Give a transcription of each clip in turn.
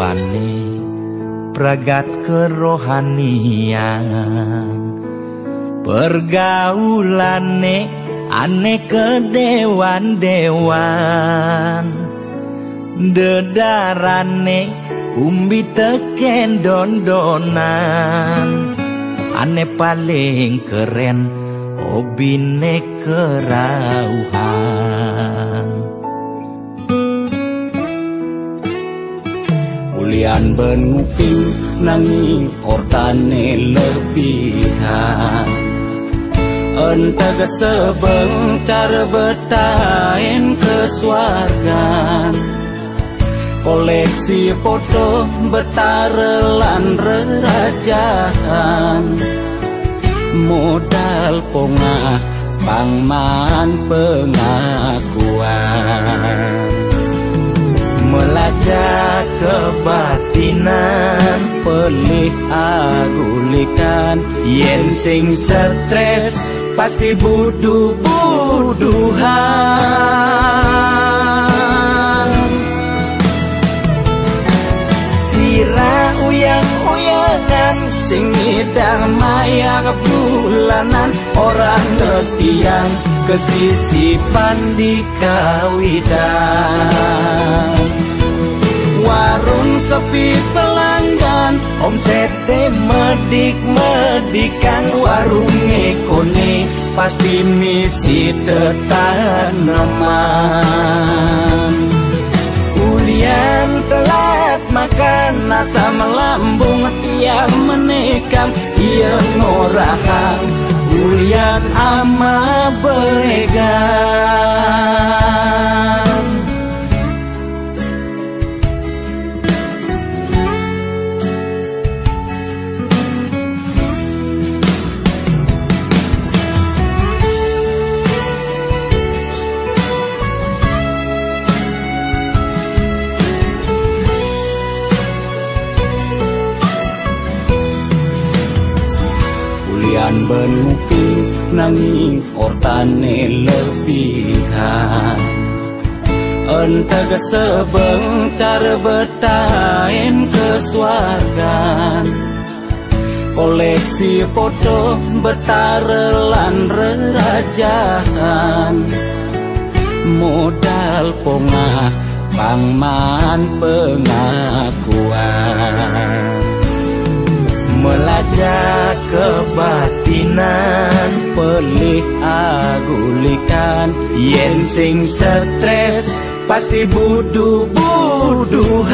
tuane pragat kerohanian, pergaulane aneh kedewan-dewan, dedarane umbi teken don-donan, aneh paling keren hobine kerauhan. Ulian benguping nanging ortane lebihan, entega sebeng cara betain kesuargan, koleksi foto betarelan rerajahan, modal pongah pangman pengakuan, melacak kebatinan pelih agulikan, yen sing stres pasti buduh-buduhan. Sirah uyang-uyangan sing ngidang maya kebulanan, orang ngetiang kesisipan di kawitan. Warung sepi pelanggan, omsete medik-medikan, warung ekone pasti misi tetaneman. Ulian telat makan nasa melambung tiang menekang, ia ngorahang ulian ama beregan. Ulian benuping nanging ortane lebihan, entega sebeng cara betain kesuargan, koleksi foto betarelan rerajahan, modal pongah pangman pengakuan, melacak kebatinan pelih agulikan, yen sing stres pasti buduh-buduhan.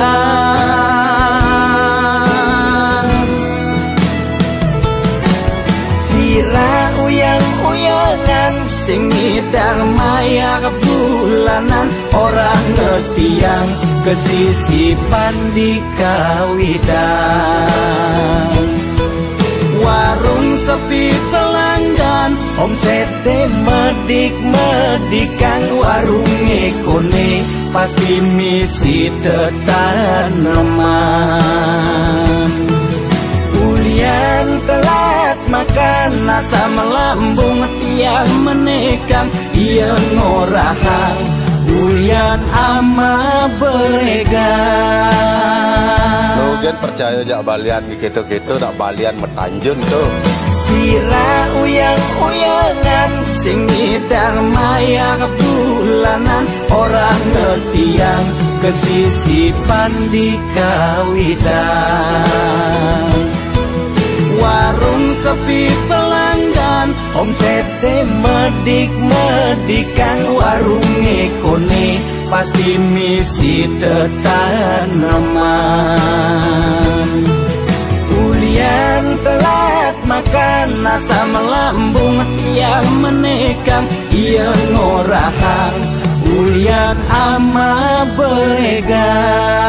Sirah uyang-uyangan sing ngidang maya kebulanan, orang ngetiang kesisipan di kawitan. Warung sepi pelanggan, omsete medik-medikan, warung ekone pasti misi tetaneman. Ulian telat makan nasa melambung tiang menekang, ia ngorahang ulian ama beregan. Logan percaya jak balian gitu-gitu tak balian metanjun tuh. Sirah uyang-uyangan sing ngidang maya kebulanan, orang ngetiang kesisipan di kawitan. Warung sepi pelanggan, omsete medik-medikan, warung ekone pasti misi tetaneman. Ulian telat makan nasa melambung tiang menekang, ia ngorahang ulian ama beregan.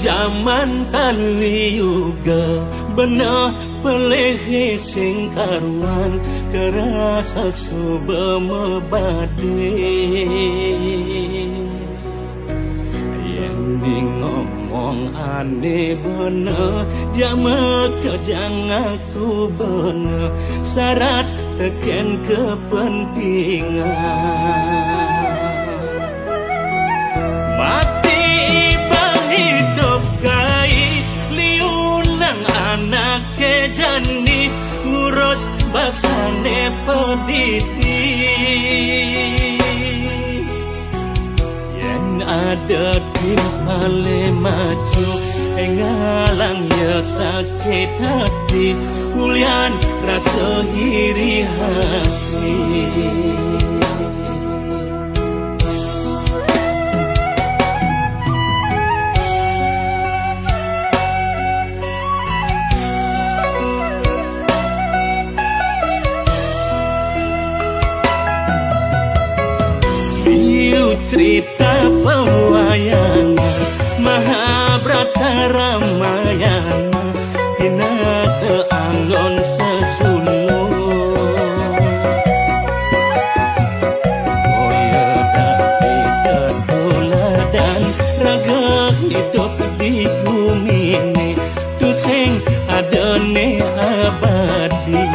Zaman kali juga benar pelehe sing karuan kerasa suba mebade yang ngomong aneh bener jama kejang aku bener syarat teken kepentingan anak kejani ngurus basane pendidik yang ada di pale maju ngalang ya sakit hati ulian rasa iri hati cerita pewayangan Mahabharata Ramayana hina keanggon sesulur Boya dati ketuladan raga hidup di bumi ini tusing adone abadi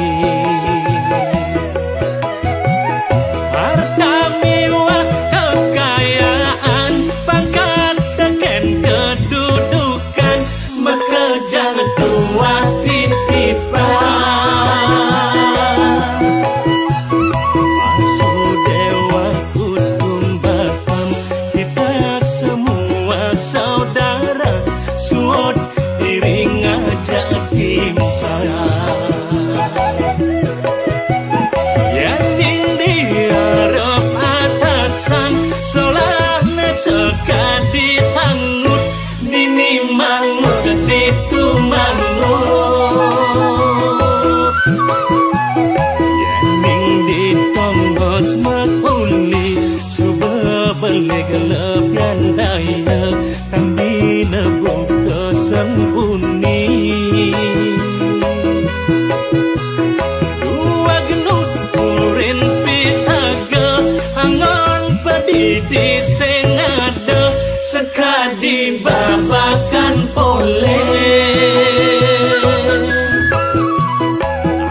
disanggut dini mangut ditu mangut yang ditongos makuli suba balik lebihan daya kami nebuk kesempuni dua genut kurin pisaga angon pedidi sengada sekadi babakan pole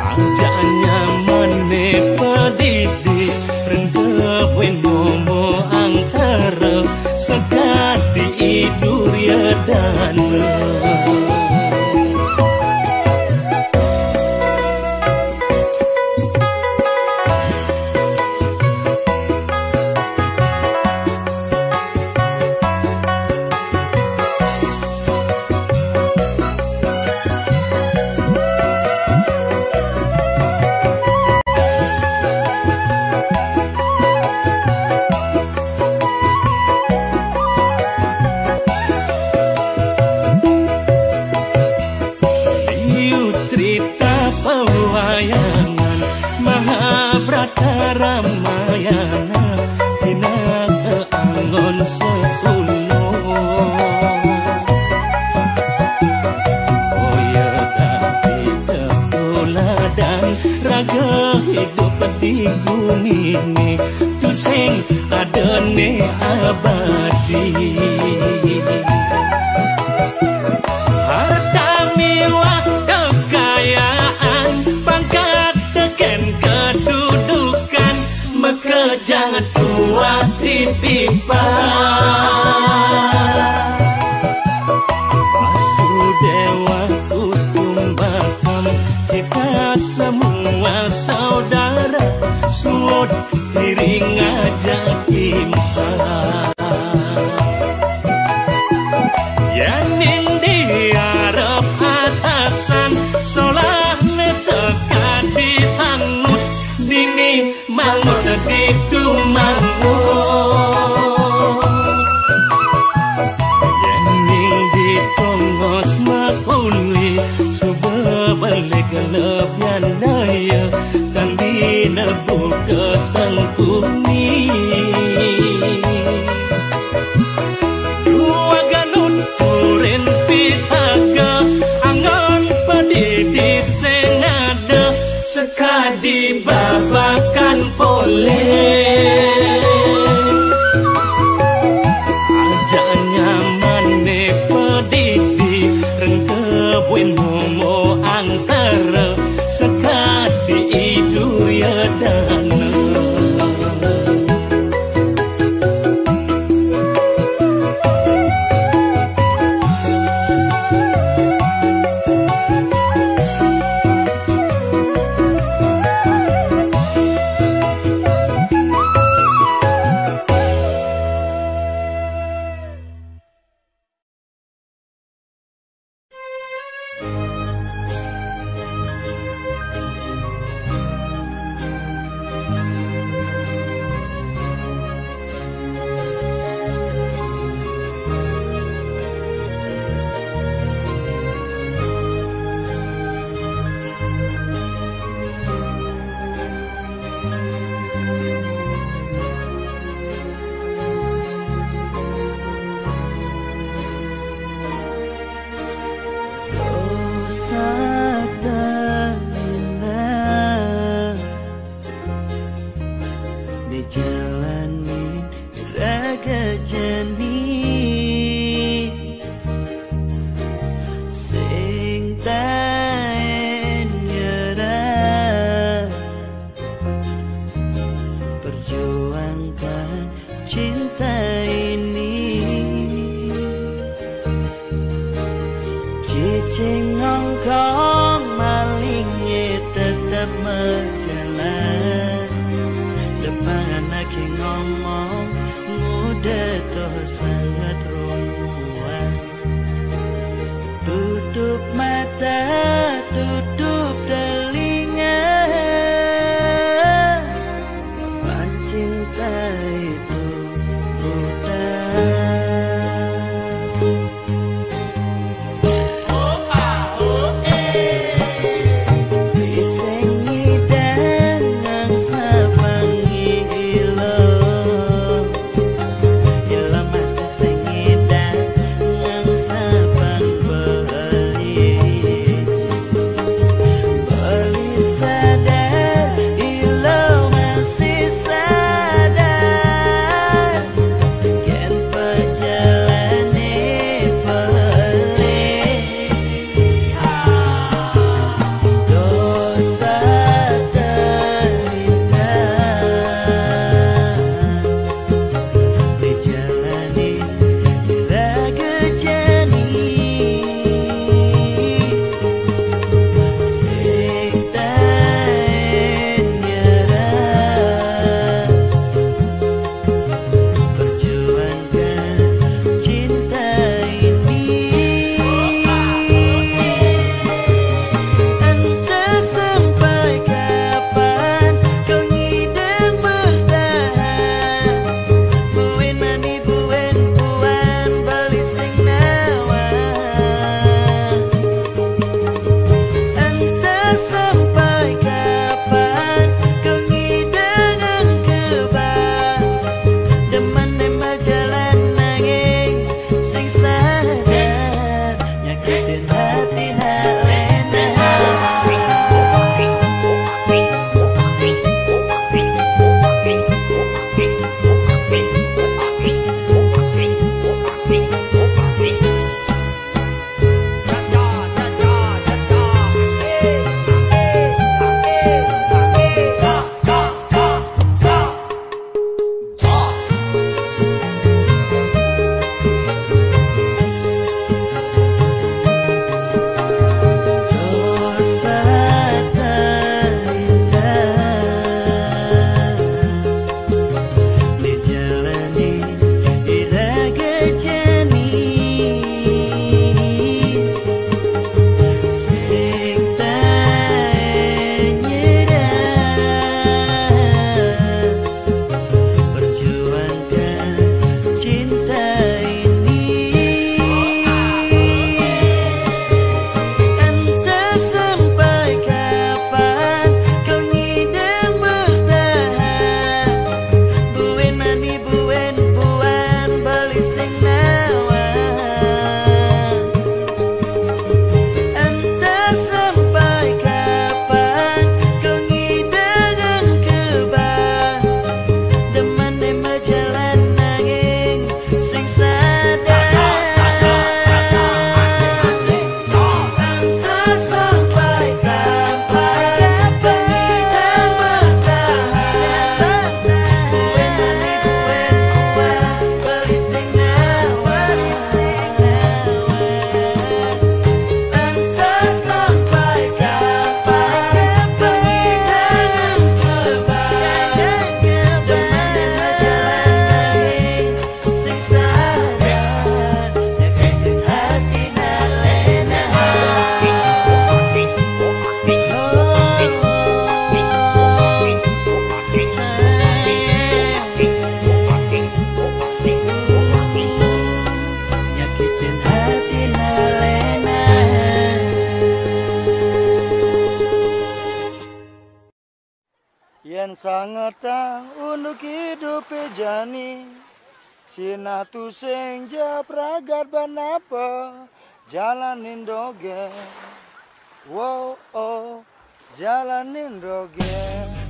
ajanya mane pedidi rendah wenomo angkara sekadi iduria dan pewayangan Mahabharata Ramayana hina keanggon sesulur Boya dati ketuladan raga hidup di bumi ini tusing adone abadi harta mewah kekayaan pangkat teken kedudukan maka jangan tua titipan Vasudewa kutumbakam kita semua saudara sud diri ngajak impan yanin diarep atasan solahne sekadi sangut dini mangut ditu mangut yanin ditongos makuli suba balik lebihan daya kan dinebuk kesengkuni dua ganut wen momo antara sekadi idu ya dana. Yeah. Yen sangetang untuk hidup jani Sina tu sing jabragat banapa jalanin doge Wow oh jalanin doge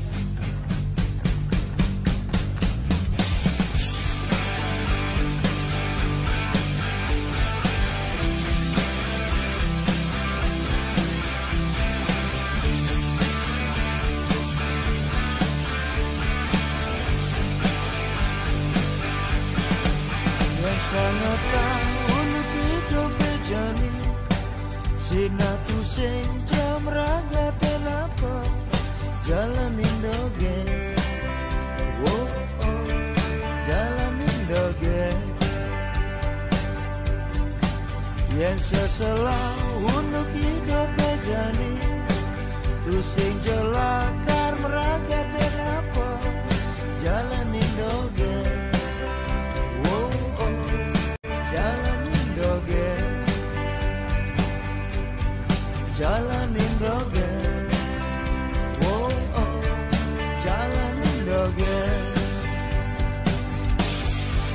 Sangatlah untuk hidup bejani Sina tu sing jam raga kenapa jalanin doge Wow oh jalanin doge Yen seselah untuk hidup bejani Tu sing jelakar meraga kenapa jalanin doge Jalanin doge Oh oh jalanin doge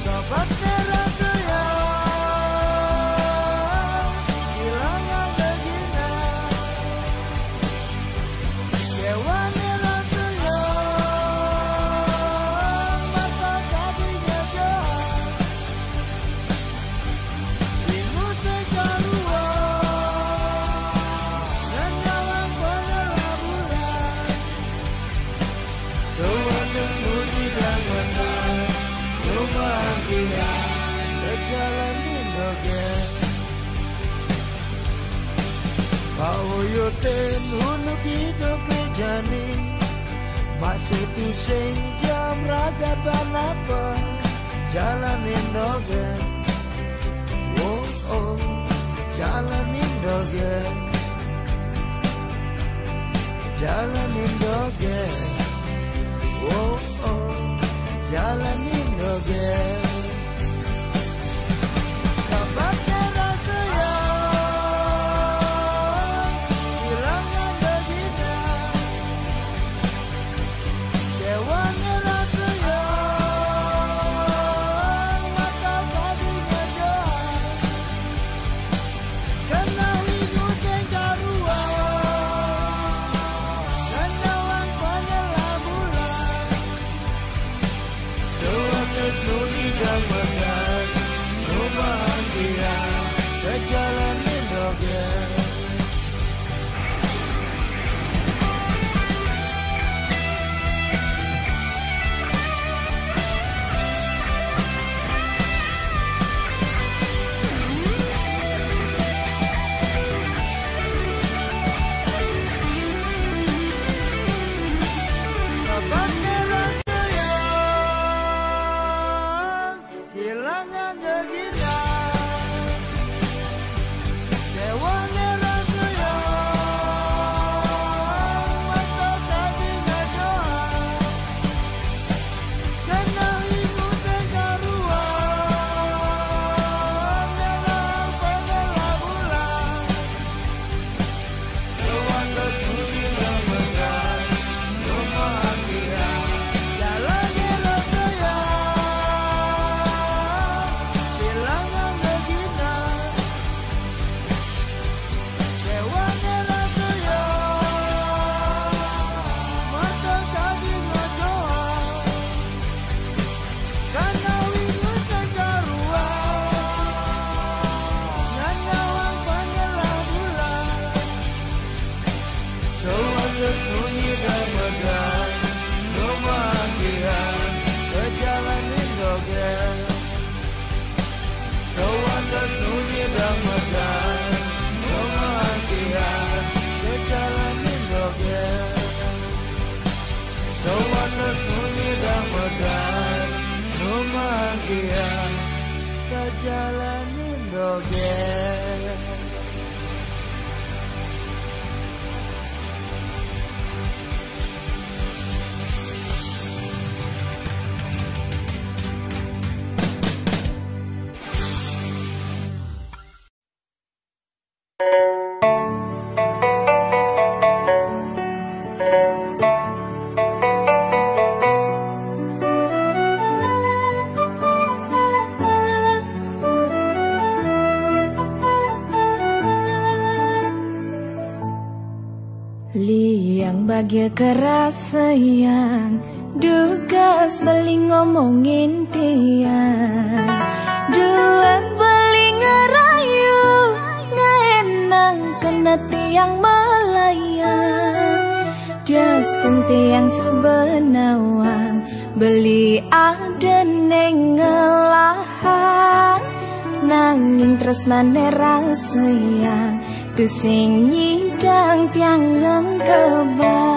Sobat terasa ya Hilangan begina Kewani rasa ya Mata tadinya jahat Bingung sekarua Jalanin doge Kau yoten untuk hidup bejani Masih tu sing jam raga banapa jalanin doge Oh oh jalanin doge Jalanin doge Oh oh jalanin doge Sobat terasa ya Hilangan begina Dewanya rasa ya Mata tadinya jahat Kena ligu sengkarua Dan nyawang panyalah bulan Sewakas nuni dan menang Bahagia ke jalanin doge Sobatnya rasa yang hilangan gegina Dewana Liang bahagia keras sayang, dugas beli ngomongin tiang. Dua beli ngerayu, ngenang kena tiang melayang. Justin tiang sebenawang, beli ada neng ngelahan. Nanging tresnane rasayang, tu sing nyidang tiang ngengkebang.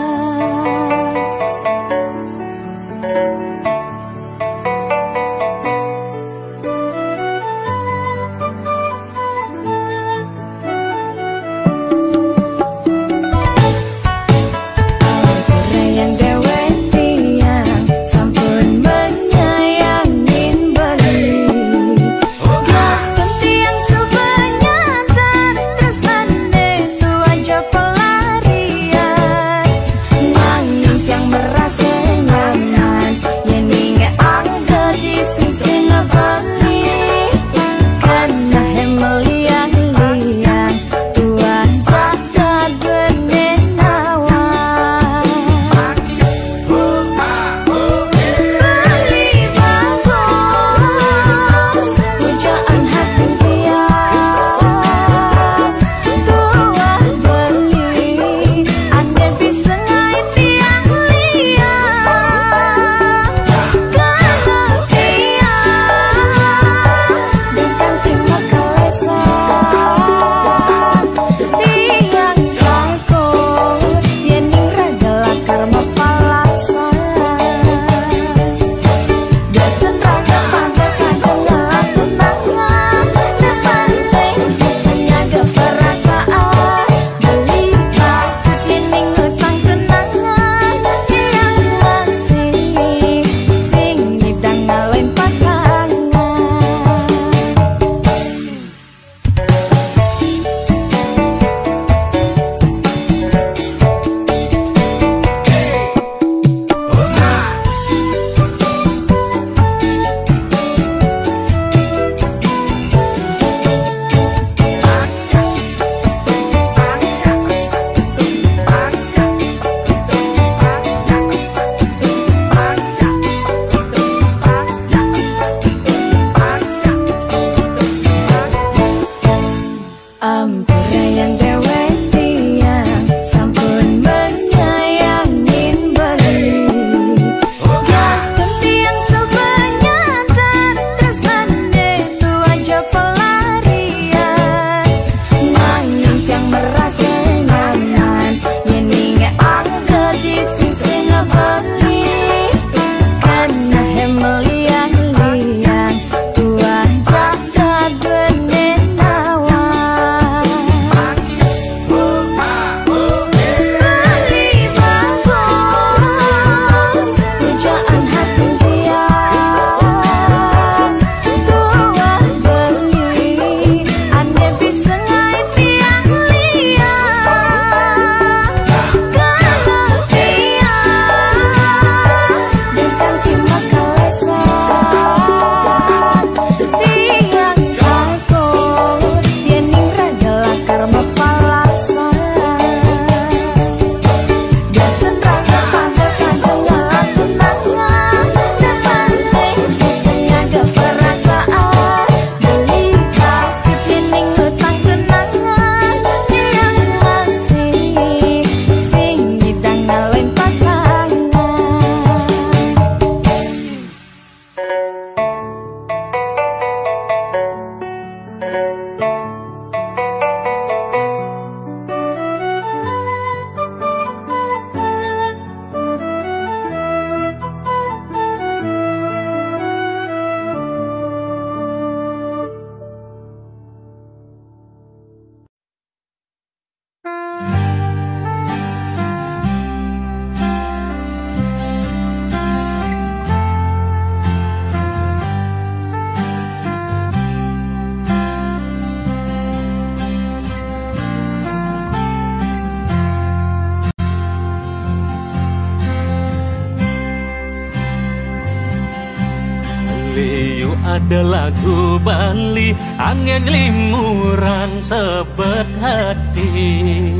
ada lagu Bali angin limuran sebet hati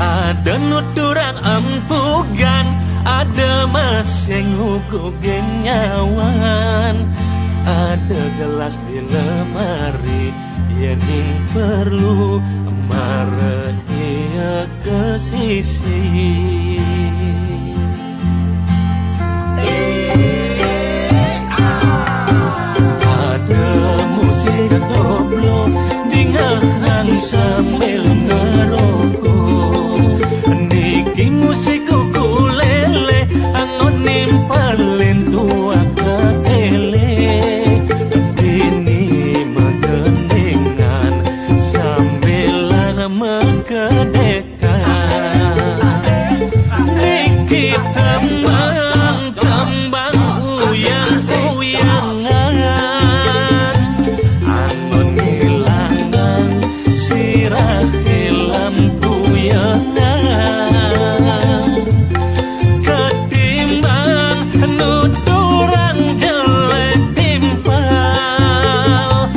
Ada nuturang empugan, ada masing hukum nyawan, ada gelas di lemari, yening perlu marahnya ke sisi. Ada musik koplo dengahan sambil ngerokok, niki musik ukulele angon nimpalin tua ketele, dini megeningan sambilan mekedekan, niki tembang uyang-uyangan, angon ngilangan sirah lampu yangan, ketimbang nuturang jelek timpal,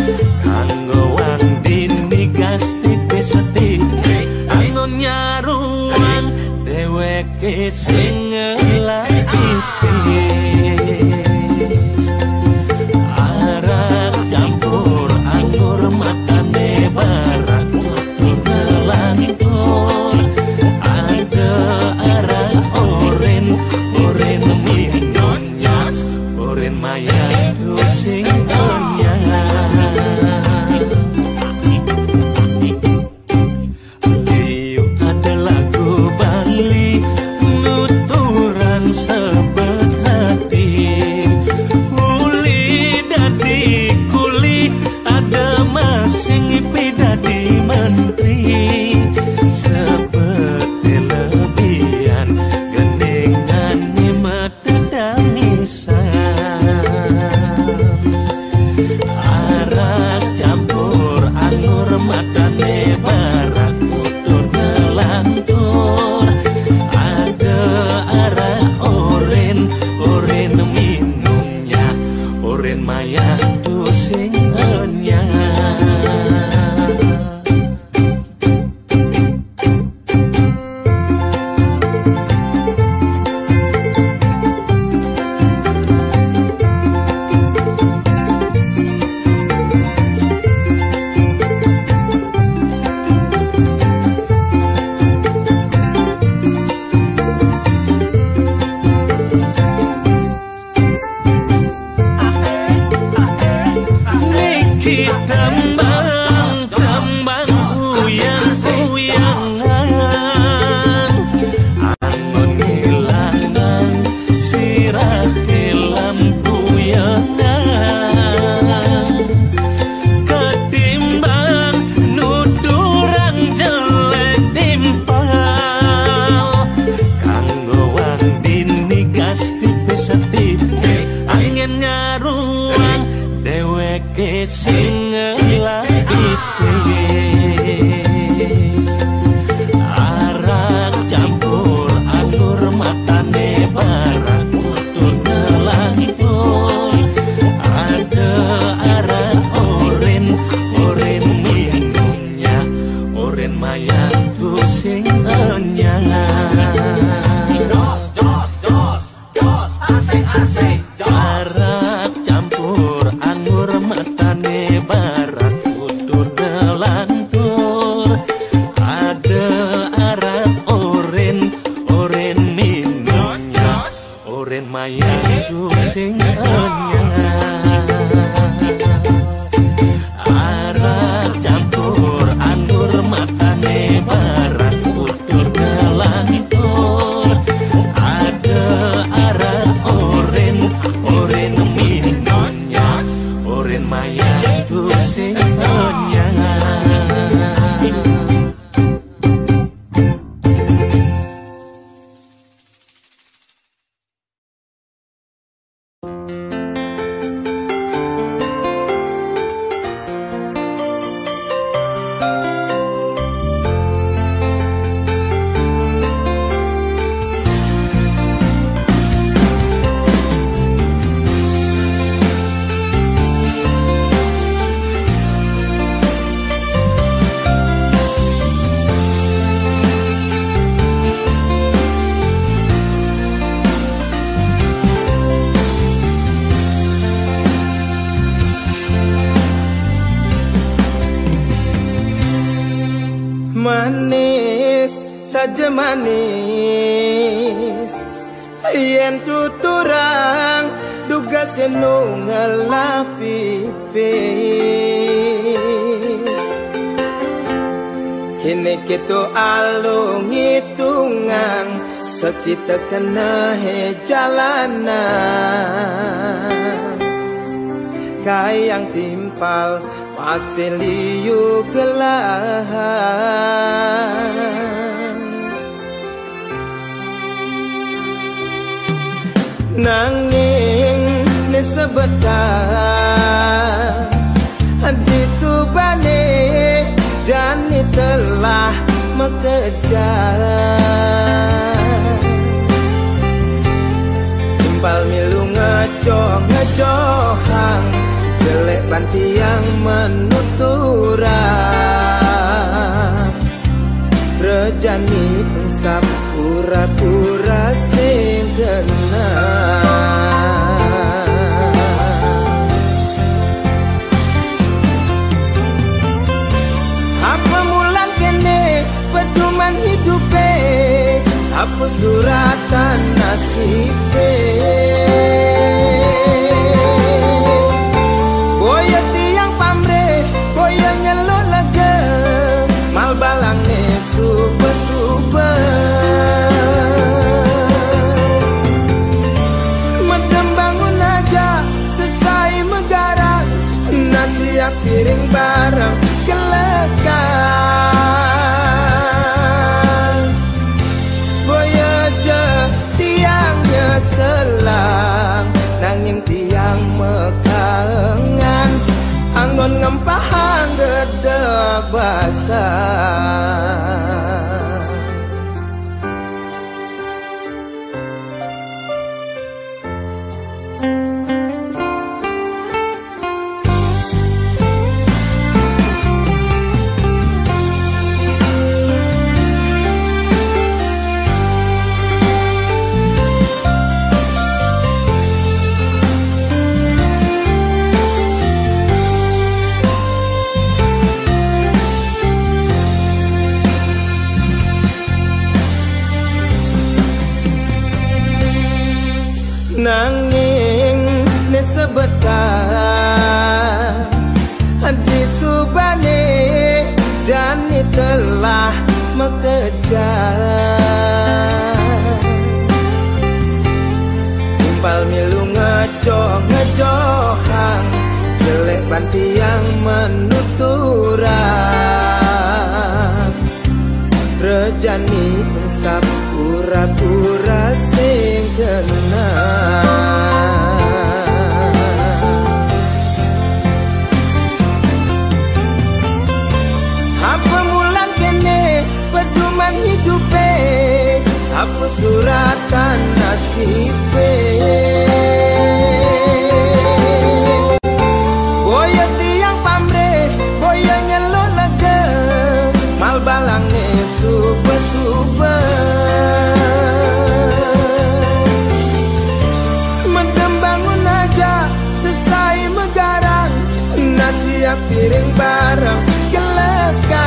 kanggo wang dini gas tipis-tipis angon nyaruan dheweke sing ngelakipis. Arak campur anggur matane barak nutur ngelantur, ada arak oren minumnya, oren maya sing onyang. Liu ada lagu Bali nuturan sebet hati, uli dadi kuli ada masing ipi dadi menteri, seperti lebihan gendingan mata tangisan. Arak campur anggur matane barak nutur ngelantur, ada arak oren minumnya, oren maya tu sing onyang. Niki tembang uyang-uyangan, angon ngilangan sirah lampu yangan, ketimbang nuturang jelek timpal, kanggo wang dini gas tipis-tipis angin nyaruan dheweke sing ngelakipis. Arak campur anggur matane barak nutur ngelantur, ada arak oren minumnya, oren maya tu sing onyang. Arak campur anggur matane barak nutur ngelantur, ada arak oren minumnya, oren maya tu sing onyang. Arak campur anggur matane barak nutur ngelantur, Manis saja manis yen tuturang duga senung ngelapipis kini kita alung hitungan sekita kena jalanan kayang timpal masih liu gelahan nanging ne sebentar di subane jani telah mengejar timpal milu ngejohang jelek banti yang menuturang rejani ensap pura-pura sing kenang apa mulan kene pedoman hidupe apa suratan nasibe super medem bangun aja selesai megarang nasiap piring barang kelekan boya je tiangnya selang nanging tiang mekangan anggon ngempahang gedeg basah nanging ne sebentar di subane jani telah mengejar timpal milu ngejohang jelek banti yang menuturang rejani ensap pura-pura sing kenang apa mulan kene pedoman hidupe apa suratan nasibe boya tiang pamre boya nyelok lega mal balangne super medem bangun aja selesai megarang nasiap piring barang kelekan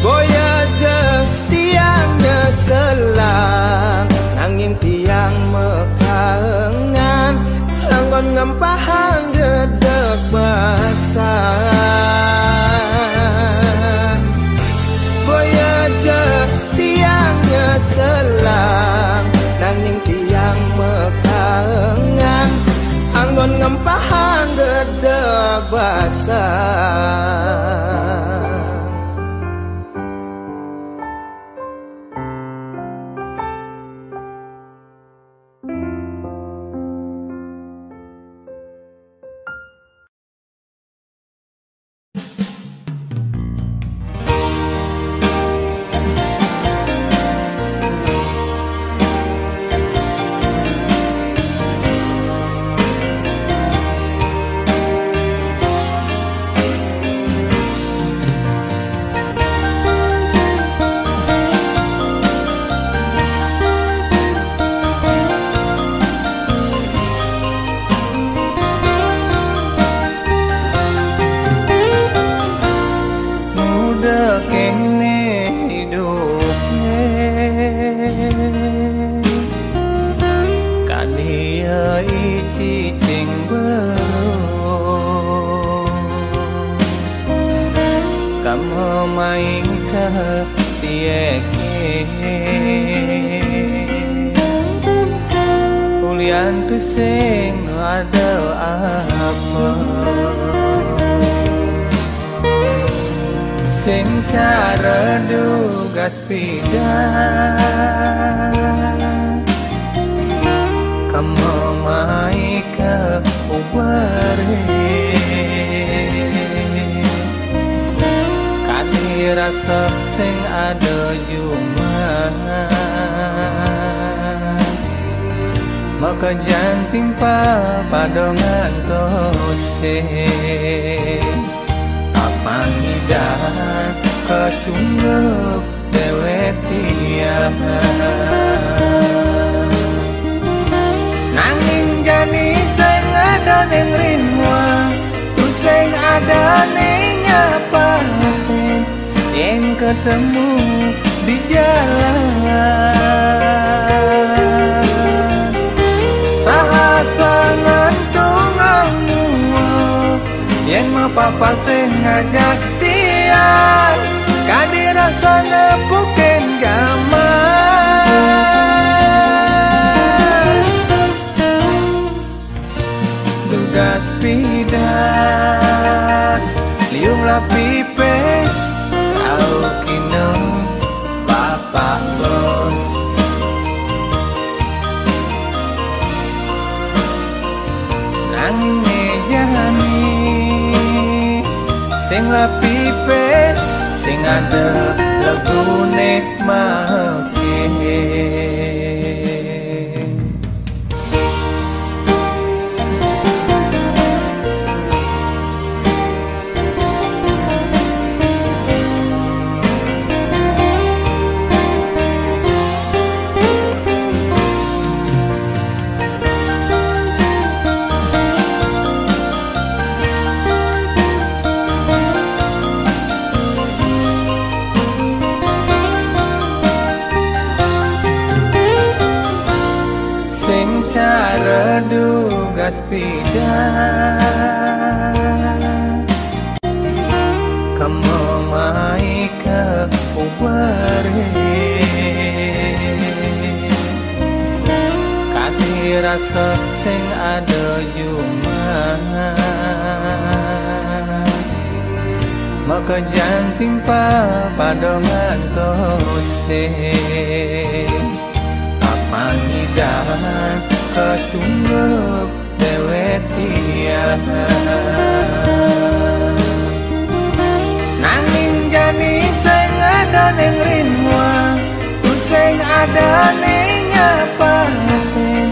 boya je tiangnya selang nanging tiang mekangan anggon ngempahang gedeg basah boya je tiangnya selang nanging tiang mekangan anggon ngempahang gedeg basah main ke tieke ulian tu sing ada apa sing cara dugas pidan kamu mai ke ubare kani rasa sing ada cuma maka jangan timpa padongan tose pangidan kecungguk dewek tiang nanging jani sing ada ning rinwa tu sing ada ning nyapaten yen ketemu di jalan sahasangan tungamu yen mau papa sing ngajak tiang kadirasa nepuken gaman dugas pidan liung lapipes kau kino papa bos nanging mejani sing lapipes sing ada legune make cara dugas pidan kamu mai ke ubare kati rasa sing ada cuma maka jangan timpa padongan tose pangidan kecungguk dewek tiang nanging jani sing ada ning rinwa tu sing ada ning nyapaten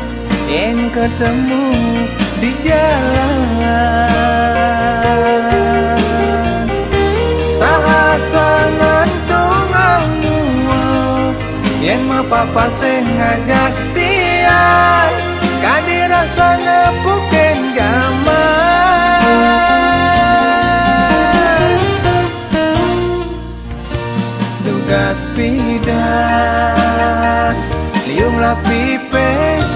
yen ketemu di jalan sahasangan tungamu yen mau papa sing ngajak tiang kadirasa nepuken gaman dugas pidan liung lapipes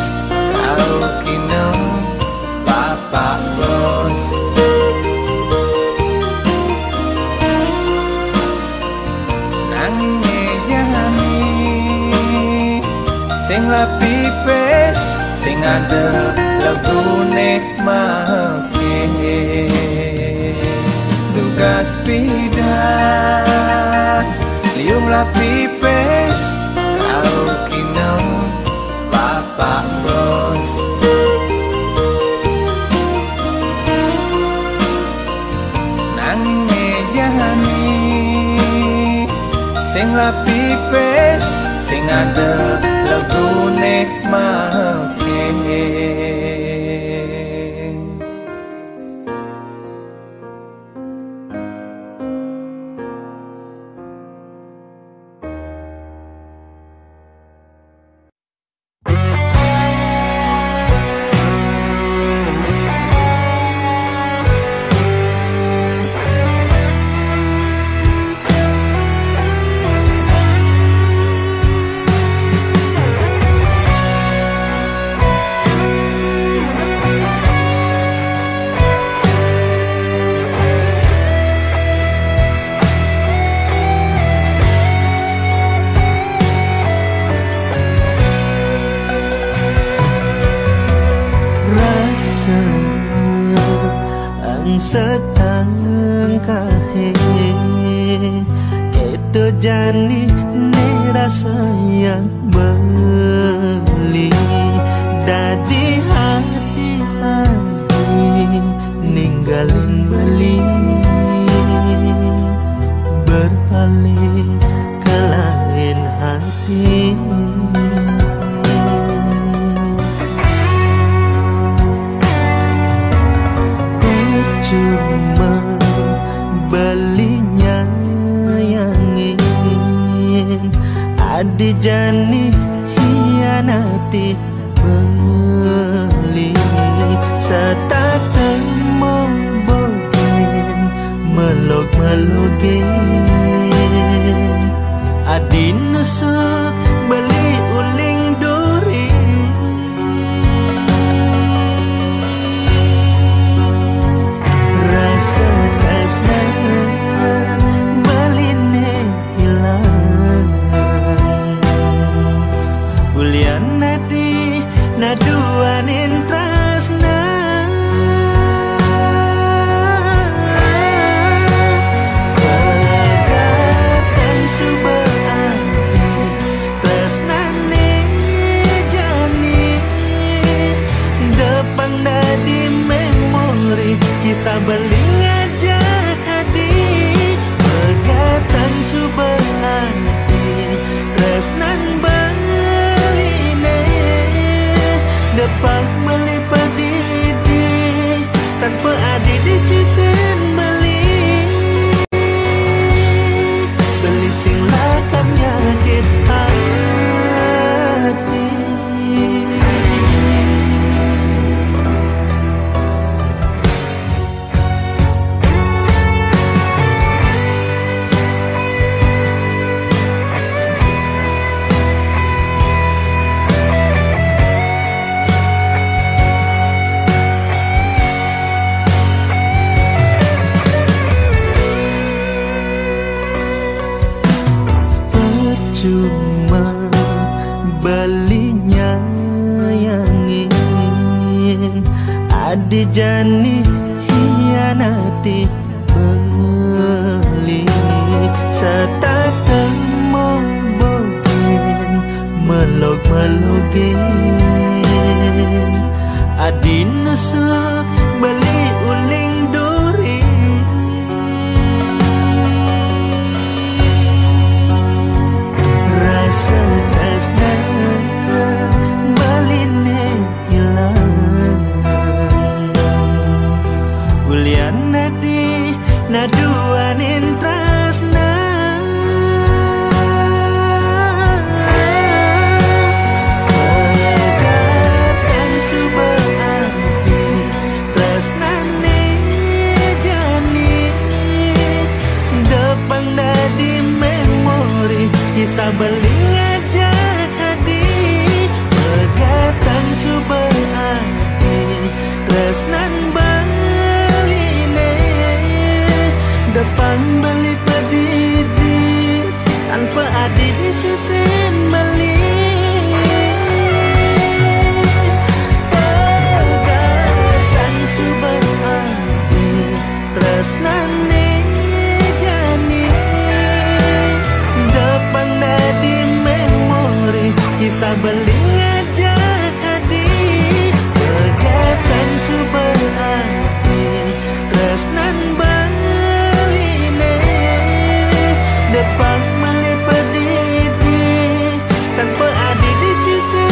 kau kino papa bos nanging mejani sing lapipes sing ada legune make dugas pidan liung lapipes kau kino papa bos nanging mejani sing lapipes sing ada legune make jani ne rasa yang beli dadi hati-hati ninggalin beli berpaling ke lain hati. Cuma belinya yang ingin adi jani hianati beli serta temu bogen melog-melogin adi nusuk beli uling duri rasa kasna baline hilang ulian nadi naduanin tresna bagatan subaan tresnane jani depang nadi memori kisah beling aja hadi bagatan subaan tresnan baline depan melipat didi tanpa adi di sisi beli sing lakan nyakit hati. Cuma belinya yang ingin adi jani hianati beli serta temu bogen melog-melogin adi nusuk beli uling duri rasa kasna baline hilang ulian nadi naduanin tresna bagatan subaan tresnane jani depang nadi memori kisah beling aja hadi bagatan subaan tresnan baline depan beli pedidi tanpa adi di sisi beli bagatan subaan tresnane jani depan nadi memori kisah beling aja hadi bagatan subaan tresnan baline depan melipat didi tanpa adi di sisi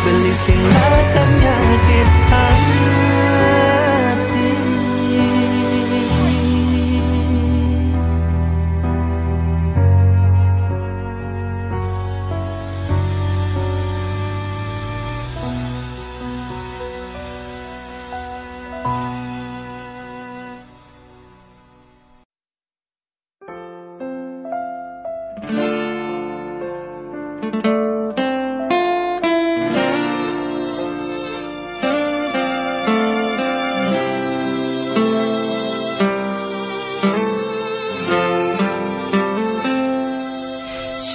beli sing lakan nyakit hati.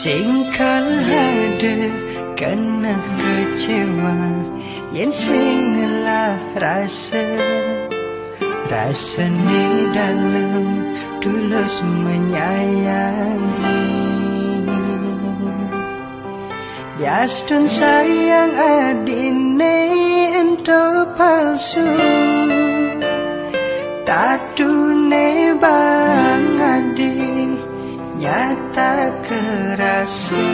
Singkal ada kena kecewa yen sing ngelah rasa ni dalam tulus menyayangi. Biastun sayang adine ento palsu, tatune bang adi nyata kerasa.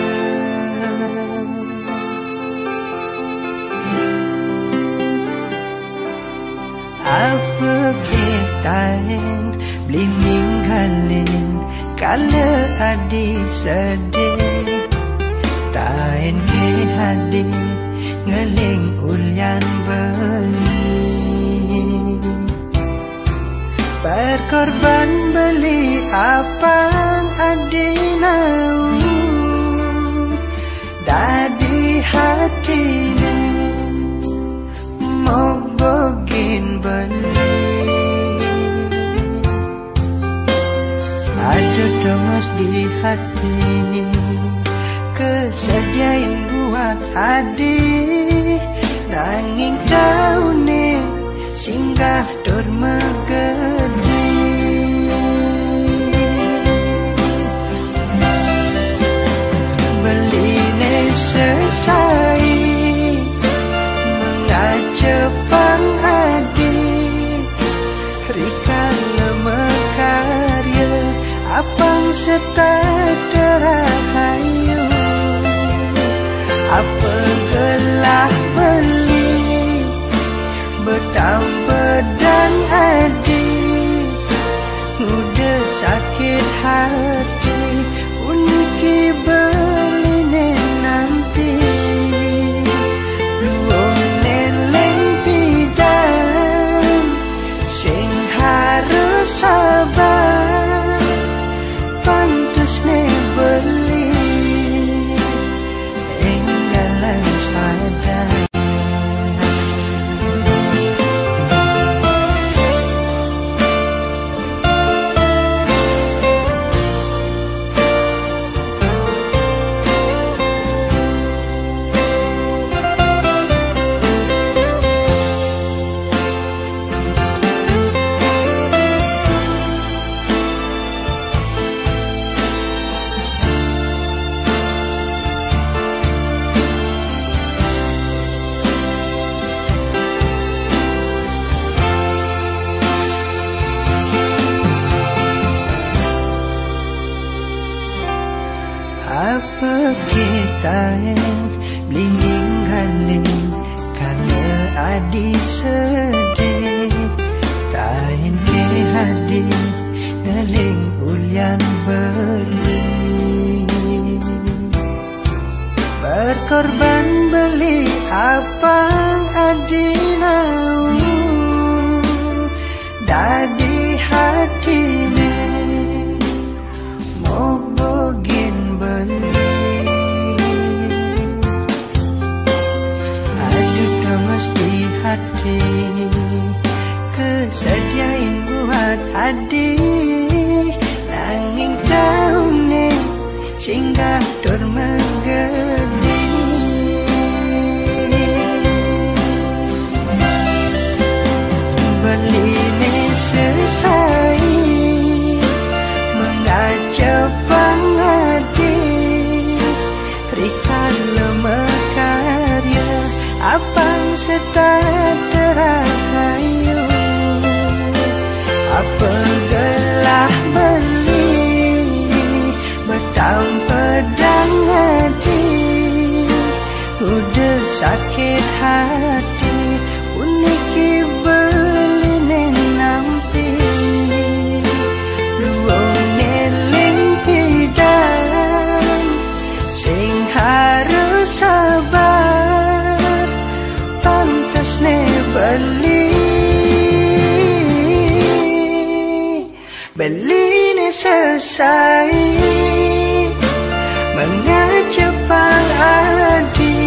Apa kitain beli ninggalin kala adi sedih, tain ke hadi ngeling ulyan beli. Berkorban beli apang adinau, dadi hatine mau bogin beli. Ada domas di hati, kesediain buat adi, nanging daune singgah dur megedi. Beline selesai mengacepang adi, rikan mekarya apang setat terahayu. Apa gelah beli betam pedang adi, udah sakit hati uniki beline nampi. Luong neleng pidan sing harus sabar, pantes ne beli enggalan sadar. Apa kita beli ninggalin kala adi sedih, tain ke hadi ngeling ulyan beli. Berkorban beli apang adinau, dadi hatine mau bogin beli. Aduh gemes di hati, kesediain buat adi, nanging daune singgah dur megedi. Beline selesai mengacepang adi, rikan mekarya apang setat terahayu. Apa gelah beli betam pedang adi, udah sakit hati uniki beline nampi. Luong neling pidan sing harus sabar, pantas ne beli. Beline selesai mengacepang adi,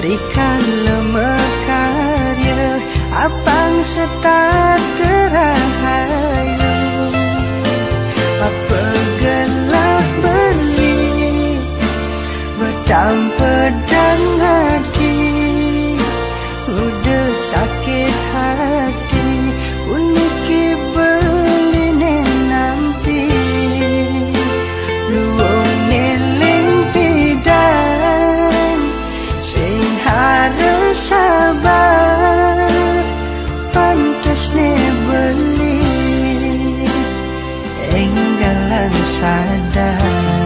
rikan mekarya apang setat terahayu. Apa gelah beli betam pedang adi, udah sakit hati uniki beline kasne beli enggalan sadar